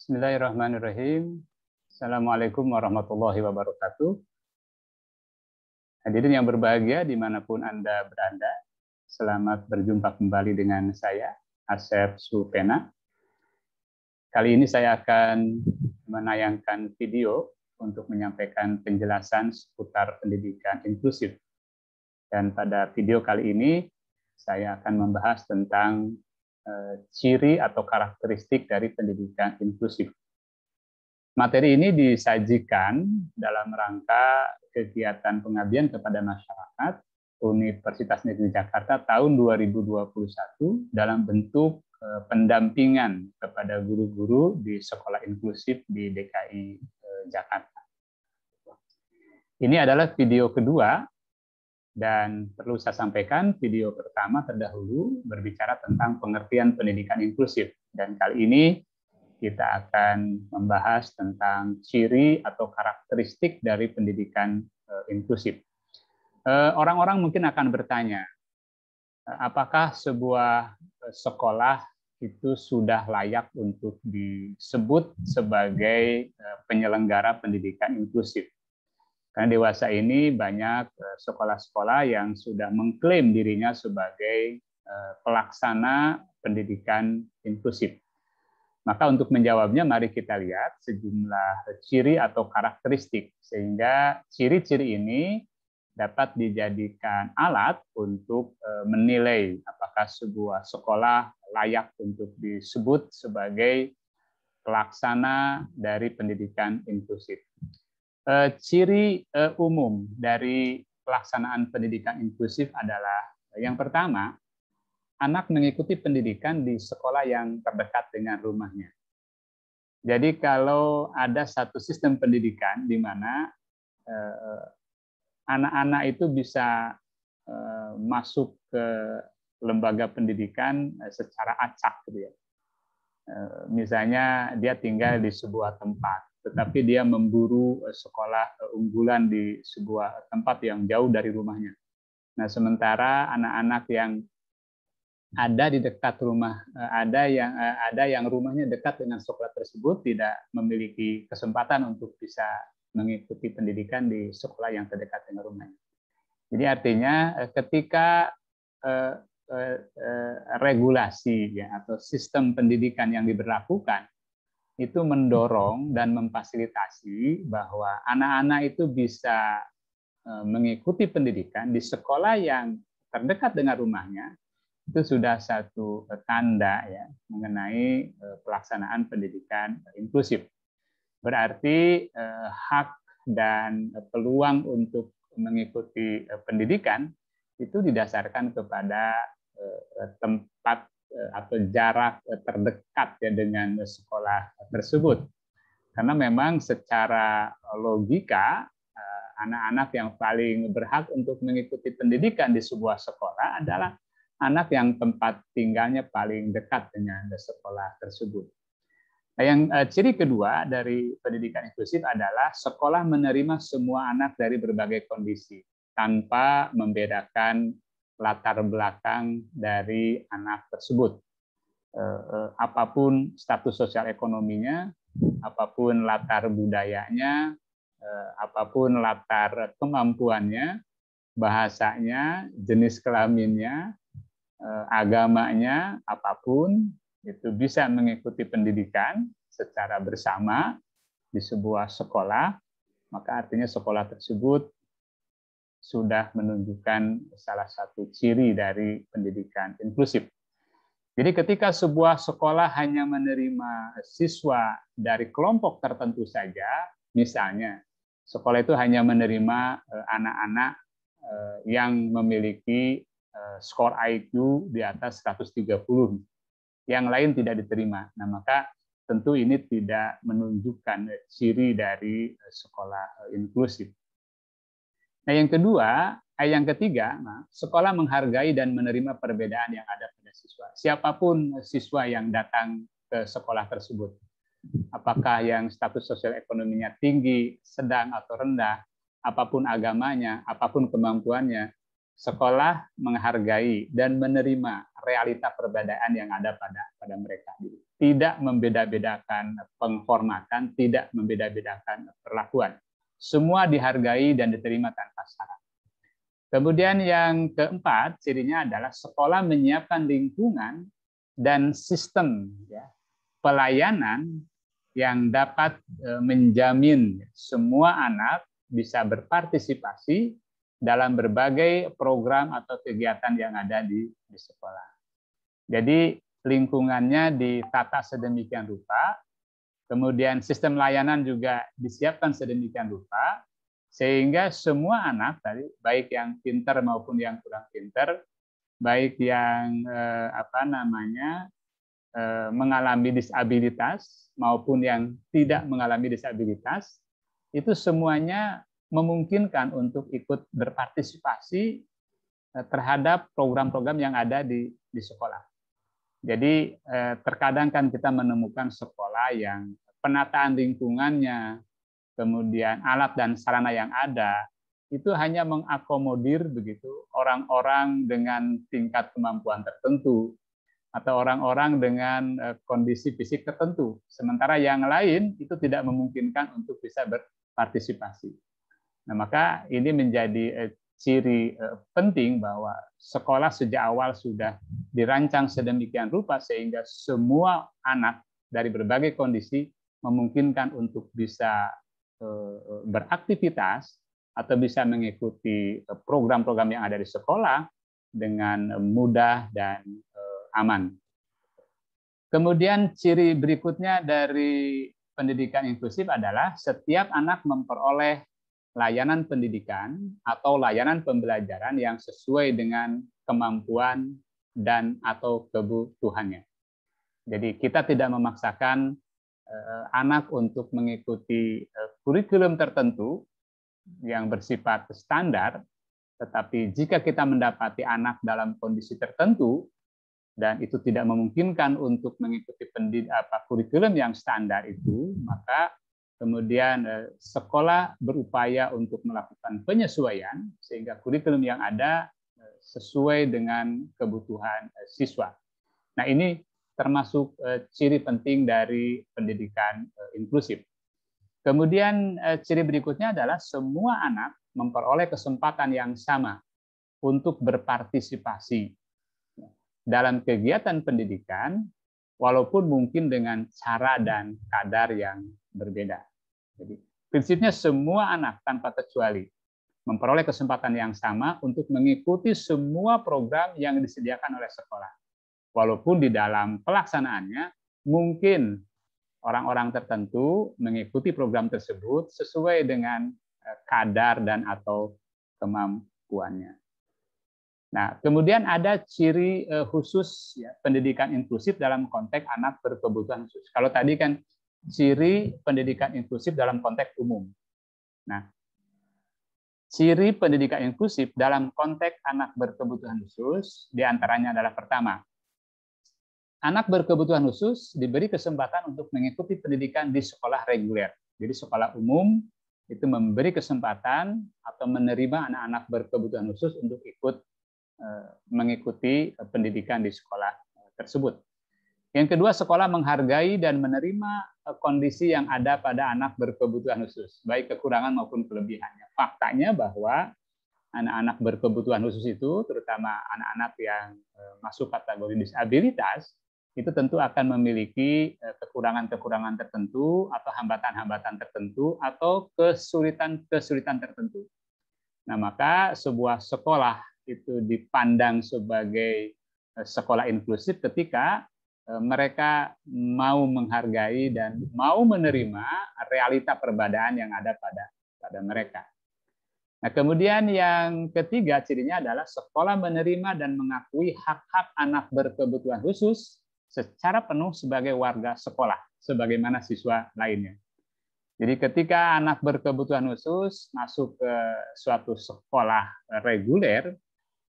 Bismillahirrahmanirrahim. Assalamualaikum warahmatullahi wabarakatuh. Hadirin yang berbahagia dimanapun Anda berada, selamat berjumpa kembali dengan saya, Asep Supena. Kali ini saya akan menayangkan video untuk menyampaikan penjelasan seputar pendidikan inklusif. Dan pada video kali ini, saya akan membahas tentang ciri atau karakteristik dari pendidikan inklusif. Materi ini disajikan dalam rangka kegiatan pengabdian kepada masyarakat Universitas Negeri Jakarta tahun 2021 dalam bentuk pendampingan kepada guru-guru di sekolah inklusif di DKI Jakarta. Ini adalah video kedua. Dan perlu saya sampaikan, video pertama terdahulu berbicara tentang pengertian pendidikan inklusif. Dan kali ini kita akan membahas tentang ciri atau karakteristik dari pendidikan inklusif. Orang-orang mungkin akan bertanya, apakah sebuah sekolah itu sudah layak untuk disebut sebagai penyelenggara pendidikan inklusif? Karena dewasa ini banyak sekolah-sekolah yang sudah mengklaim dirinya sebagai pelaksana pendidikan inklusif. Maka untuk menjawabnya, mari kita lihat sejumlah ciri atau karakteristik, sehingga ciri-ciri ini dapat dijadikan alat untuk menilai apakah sebuah sekolah layak untuk disebut sebagai pelaksana dari pendidikan inklusif. Ciri umum dari pelaksanaan pendidikan inklusif adalah yang pertama, anak mengikuti pendidikan di sekolah yang terdekat dengan rumahnya. Jadi kalau ada satu sistem pendidikan di mana anak-anak itu bisa masuk ke lembaga pendidikan secara acak, gitu ya. Misalnya dia tinggal di sebuah tempat, tetapi dia memburu sekolah unggulan di sebuah tempat yang jauh dari rumahnya. Nah, sementara anak-anak yang ada di dekat rumah, ada yang rumahnya dekat dengan sekolah tersebut tidak memiliki kesempatan untuk bisa mengikuti pendidikan di sekolah yang terdekat dengan rumahnya. Jadi artinya ketika regulasi ya, atau sistem pendidikan yang diberlakukan itu mendorong dan memfasilitasi bahwa anak-anak itu bisa mengikuti pendidikan di sekolah yang terdekat dengan rumahnya, itu sudah satu tanda ya mengenai pelaksanaan pendidikan inklusif. Berarti hak dan peluang untuk mengikuti pendidikan itu didasarkan kepada tempat atau jarak terdekat ya dengan sekolah tersebut. Karena memang secara logika anak-anak yang paling berhak untuk mengikuti pendidikan di sebuah sekolah adalah anak yang tempat tinggalnya paling dekat dengan sekolah tersebut. Nah, yang ciri kedua dari pendidikan inklusif adalah sekolah menerima semua anak dari berbagai kondisi tanpa membedakan latar belakang dari anak tersebut. Apapun status sosial ekonominya, apapun latar budayanya, apapun latar kemampuannya, bahasanya, jenis kelaminnya, agamanya, apapun, itu bisa mengikuti pendidikan secara bersama di sebuah sekolah, maka artinya sekolah tersebut sudah menunjukkan salah satu ciri dari pendidikan inklusif. Jadi ketika sebuah sekolah hanya menerima siswa dari kelompok tertentu saja, misalnya sekolah itu hanya menerima anak-anak yang memiliki skor IQ di atas 130, yang lain tidak diterima. Nah, maka tentu ini tidak menunjukkan ciri dari sekolah inklusif. Nah, yang ketiga, sekolah menghargai dan menerima perbedaan yang ada pada siswa. Siapapun siswa yang datang ke sekolah tersebut, apakah yang status sosial ekonominya tinggi, sedang atau rendah, apapun agamanya, apapun kemampuannya, sekolah menghargai dan menerima realita perbedaan yang ada pada mereka. tidak membeda-bedakan penghormatan, tidak membeda-bedakan perlakuan. Semua dihargai dan diterima tanpa syarat. Kemudian yang keempat, cirinya adalah sekolah menyiapkan lingkungan dan sistem pelayanan yang dapat menjamin semua anak bisa berpartisipasi dalam berbagai program atau kegiatan yang ada di sekolah. Jadi lingkungannya ditata sedemikian rupa, kemudian sistem layanan juga disiapkan sedemikian rupa, sehingga semua anak tadi, baik yang pintar maupun yang kurang pintar, baik yang mengalami disabilitas maupun yang tidak mengalami disabilitas, itu semuanya memungkinkan untuk ikut berpartisipasi terhadap program-program yang ada di sekolah. Jadi terkadang kan kita menemukan sekolah yang penataan lingkungannya, kemudian alat dan sarana yang ada, itu hanya mengakomodir begitu orang-orang dengan tingkat kemampuan tertentu atau orang-orang dengan kondisi fisik tertentu. Sementara yang lain itu tidak memungkinkan untuk bisa berpartisipasi. Nah, maka ini menjadi ciri penting bahwa sekolah sejak awal sudah dirancang sedemikian rupa sehingga semua anak dari berbagai kondisi memungkinkan untuk bisa beraktivitas atau bisa mengikuti program-program yang ada di sekolah dengan mudah dan aman. Kemudian ciri berikutnya dari pendidikan inklusif adalah setiap anak memperoleh layanan pendidikan atau layanan pembelajaran yang sesuai dengan kemampuan dan atau kebutuhannya. Jadi kita tidak memaksakan anak untuk mengikuti kurikulum tertentu yang bersifat standar, tetapi jika kita mendapati anak dalam kondisi tertentu dan itu tidak memungkinkan untuk mengikuti kurikulum yang standar itu, maka kemudian sekolah berupaya untuk melakukan penyesuaian sehingga kurikulum yang ada sesuai dengan kebutuhan siswa. Nah, ini termasuk ciri penting dari pendidikan inklusif. Kemudian ciri berikutnya adalah semua anak memperoleh kesempatan yang sama untuk berpartisipasi dalam kegiatan pendidikan, walaupun mungkin dengan cara dan kadar yang berbeda. Jadi, prinsipnya semua anak tanpa kecuali memperoleh kesempatan yang sama untuk mengikuti semua program yang disediakan oleh sekolah. Walaupun di dalam pelaksanaannya mungkin orang-orang tertentu mengikuti program tersebut sesuai dengan kadar dan atau kemampuannya. Nah, kemudian ada ciri khusus pendidikan inklusif dalam konteks anak berkebutuhan khusus. Kalau tadi kan ciri pendidikan inklusif dalam konteks umum. Nah, ciri pendidikan inklusif dalam konteks anak berkebutuhan khusus diantaranya adalah pertama, anak berkebutuhan khusus diberi kesempatan untuk mengikuti pendidikan di sekolah reguler. Jadi sekolah umum itu memberi kesempatan atau menerima anak-anak berkebutuhan khusus untuk ikut mengikuti pendidikan di sekolah tersebut. Yang kedua, sekolah menghargai dan menerima kondisi yang ada pada anak berkebutuhan khusus, baik kekurangan maupun kelebihannya. Faktanya bahwa anak-anak berkebutuhan khusus itu, terutama anak-anak yang masuk kategori disabilitas, itu tentu akan memiliki kekurangan-kekurangan tertentu atau hambatan-hambatan tertentu atau kesulitan-kesulitan tertentu. Nah, maka sebuah sekolah itu dipandang sebagai sekolah inklusif ketika mereka mau menghargai dan mau menerima realita perbedaan yang ada pada mereka. Nah, kemudian yang ketiga cirinya adalah sekolah menerima dan mengakui hak-hak anak berkebutuhan khusus secara penuh sebagai warga sekolah, sebagaimana siswa lainnya. Jadi ketika anak berkebutuhan khusus masuk ke suatu sekolah reguler,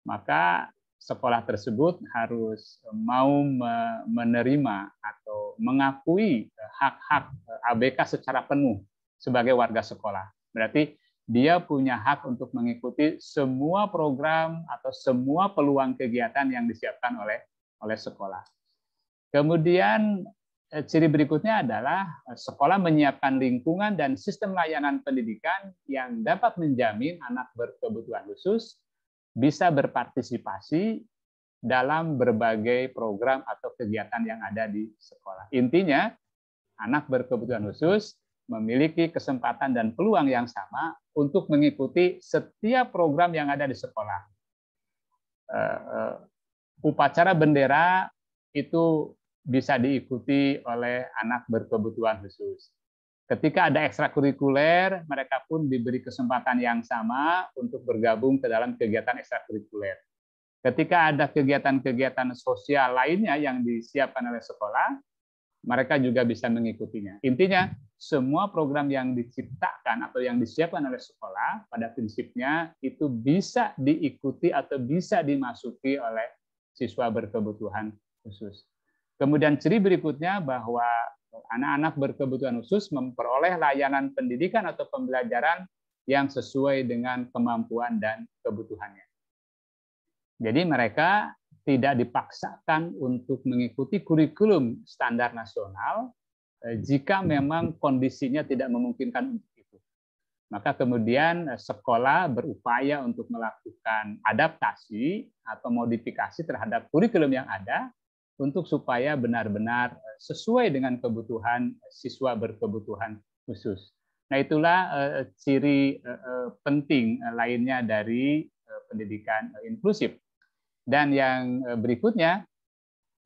maka sekolah tersebut harus mau menerima atau mengakui hak-hak ABK secara penuh sebagai warga sekolah. Berarti dia punya hak untuk mengikuti semua program atau semua peluang kegiatan yang disiapkan oleh sekolah. Kemudian ciri berikutnya adalah sekolah menyiapkan lingkungan dan sistem layanan pendidikan yang dapat menjamin anak berkebutuhan khusus bisa berpartisipasi dalam berbagai program atau kegiatan yang ada di sekolah. Intinya, anak berkebutuhan khusus memiliki kesempatan dan peluang yang sama untuk mengikuti setiap program yang ada di sekolah. Upacara bendera itu bisa diikuti oleh anak berkebutuhan khusus. Ketika ada ekstrakurikuler, mereka pun diberi kesempatan yang sama untuk bergabung ke dalam kegiatan ekstrakurikuler. Ketika ada kegiatan-kegiatan sosial lainnya yang disiapkan oleh sekolah, mereka juga bisa mengikutinya. Intinya, semua program yang diciptakan atau yang disiapkan oleh sekolah, pada prinsipnya itu bisa diikuti atau bisa dimasuki oleh siswa berkebutuhan khusus. Kemudian ciri berikutnya bahwa anak-anak berkebutuhan khusus memperoleh layanan pendidikan atau pembelajaran yang sesuai dengan kemampuan dan kebutuhannya. Jadi mereka tidak dipaksakan untuk mengikuti kurikulum standar nasional jika memang kondisinya tidak memungkinkan untuk itu. Maka kemudian sekolah berupaya untuk melakukan adaptasi atau modifikasi terhadap kurikulum yang ada untuk supaya benar-benar sesuai dengan kebutuhan siswa berkebutuhan khusus. Nah, itulah ciri penting lainnya dari pendidikan inklusif. Dan yang berikutnya,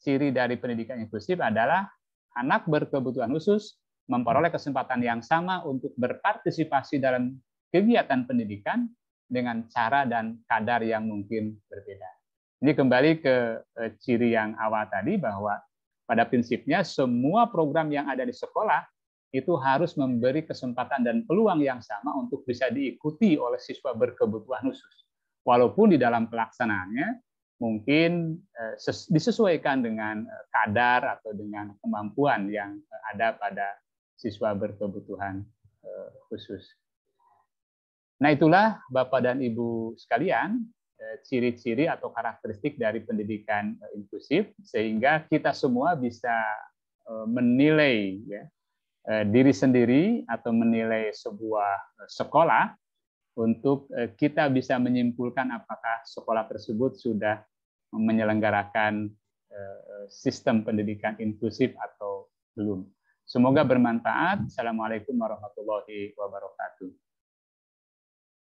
ciri dari pendidikan inklusif adalah anak berkebutuhan khusus memperoleh kesempatan yang sama untuk berpartisipasi dalam kegiatan pendidikan dengan cara dan kadar yang mungkin berbeda. Ini kembali ke ciri yang awal tadi, bahwa pada prinsipnya semua program yang ada di sekolah itu harus memberi kesempatan dan peluang yang sama untuk bisa diikuti oleh siswa berkebutuhan khusus. Walaupun di dalam pelaksanaannya mungkin disesuaikan dengan kadar atau dengan kemampuan yang ada pada siswa berkebutuhan khusus. Nah, itulah Bapak dan Ibu sekalian, ciri-ciri atau karakteristik dari pendidikan inklusif, sehingga kita semua bisa menilai diri sendiri atau menilai sebuah sekolah untuk kita bisa menyimpulkan apakah sekolah tersebut sudah menyelenggarakan sistem pendidikan inklusif atau belum. Semoga bermanfaat. Assalamualaikum warahmatullahi wabarakatuh.